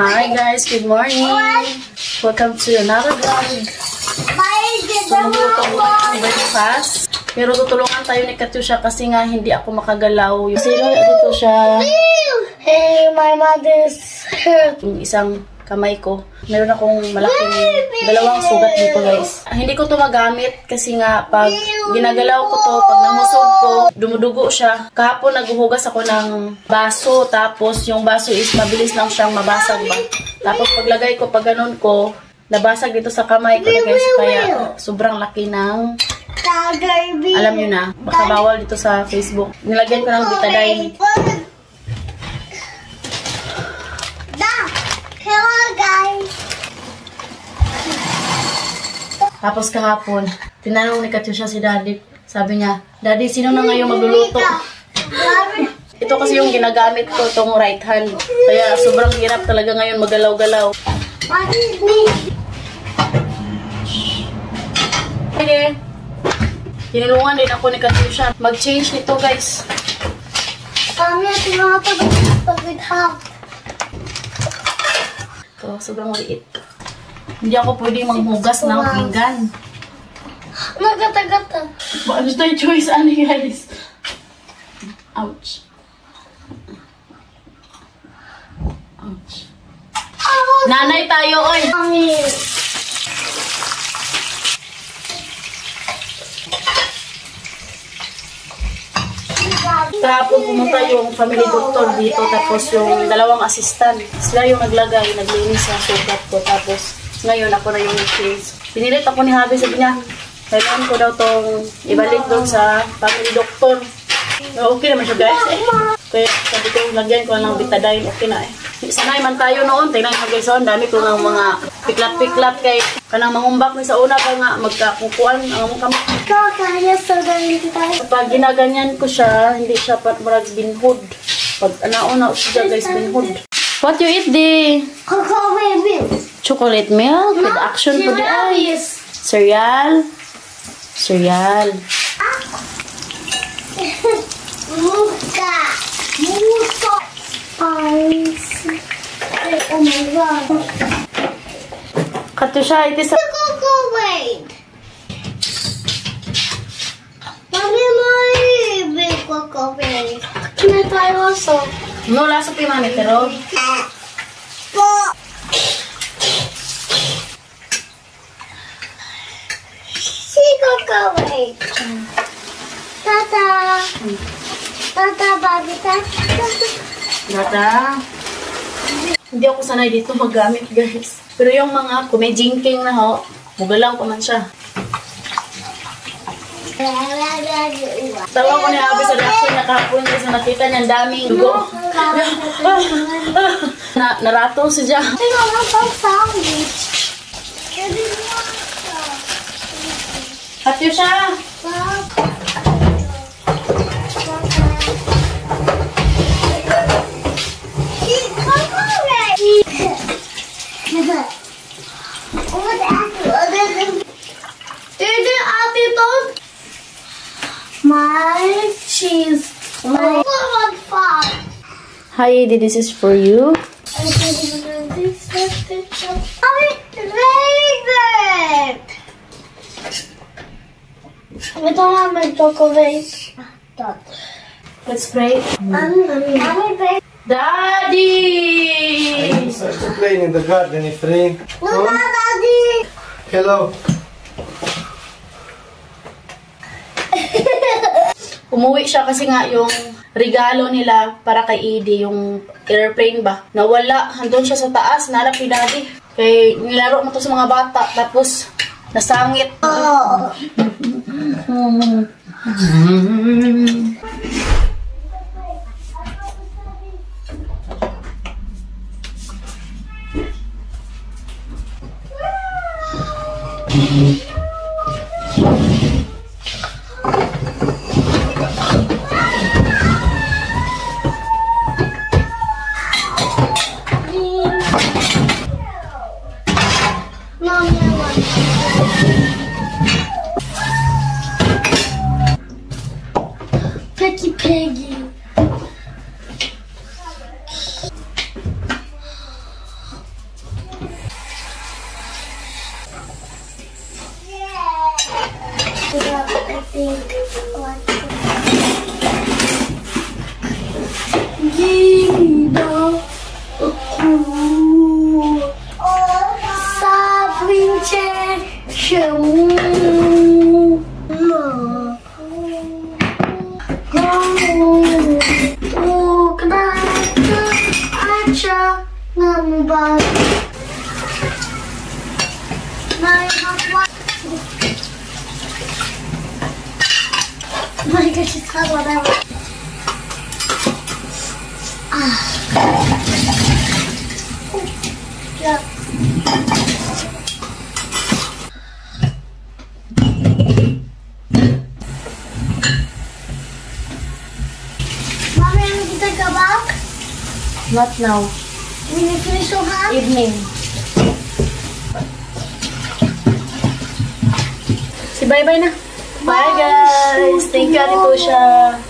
Hi guys, good morning. Welcome to another vlog. So, magluto ko ng breakfast. Pero tutulungan tayo ni Katusha kasi nga hindi ako makagalaw. Kasi dito siya. Hey, my mother's hurt. Yung isang kamay ko. Meron akong malaking dalawang sugat dito guys. Hindi ko to magamit kasi nga pag ginagalaw ko to, pag namusog ko, dumudugo siya. Kahapon naghuhugas ako ng baso, tapos yung baso is mabilis lang siyang mabasag ba. Tapos paglagay ko, pag ganun ko, nabasag dito sa kamay ko na guys. Kaya sobrang laki ng, alam nyo na, baka bawal dito sa Facebook. Nilagyan ko ng betadine. Hello guys! Tapos kahapon, tinanong ni Katusha si Daddy. Sabi niya, Daddy, sino na ngayon magluluto? Ito kasi yung ginagamit ko, itong right hand. Kaya sobrang hirap talaga ngayon magalaw-galaw. Okay. Tinulungan din ako ni Katusha. Mag-change nito guys. Kami at mga pag-hap. Ito, sobrang maliit. Hindi ako pwede maghugas ng pinggan. Nagata-gata. Ano tayo choice, ano guys? Ouch. Ouch. Nanay tayo, oy! Kahapon pumunta yung family doctor dito, tapos yung dalawang assistant. Sila yung naglagay, naglinis sa sugat ko. Tapos ngayon ako na yung case. Pinilit ako ni Habi, sabi niya, kailangan ko daw tong ibalik doon sa family doctor. Okay naman siya guys. Kaya sabi ko, lagyan ko ng betadine, okay na eh. Sanay man tayo noon, tingnan mo guys, ang dami ko ng mga piklat-piklat kay kanang mangumbak ni sa una pa nga magkakukuan ang mga kamay. Kaya sa ganito tayo. Kapag ginaganyan ko siya, hindi siya marag binhod. Pag anauna siya guys, binhod. What you eat di? Cocoa milk. Chocolate milk with action po di ay. Cereal. Cereal. Muka. Muka. Ice. Oh my god. Katusha, it is a... Cocoa milk. Mommy, my big cocoa milk. Can I try also? No, laso pi mami, pero... See cocoa milk. Tata. Tata, baby, tata. Dada. Hindi ako sanay dito magamit, guys. Pero yung mga kumejingking na ho, mugalaw ko man siya. Tawa ko ni Abi sa reaction niya kahapon kasi nakita niya ang daming dugo. Naratong siya. Tingnan mo pang sandwich. Hatyo siya. My cheese. My Hi, Edi, this is for you. We don't have my chocolate. Let's pray. Mommy, Daddy! I'm still playing in the garden, if rain. look at Daddy. Hello. Umuwi siya kasi nga yung regalo nila para kay Edi, yung airplane ba. Nawala, handun siya sa taas, nalap ni Daddy. Kaya nilaro mo to sa mga bata, tapos nasangit. Oh. Picky Piggy. think what Gino Sabrinche Shemu Acha Nambag My gosh, it's hot, whatever. Yeah. Mommy, I'm gonna go back. Not now. When you finish so hot? Evening. Si bye-bye na. Bye guys! Thank you, Ate Pusha.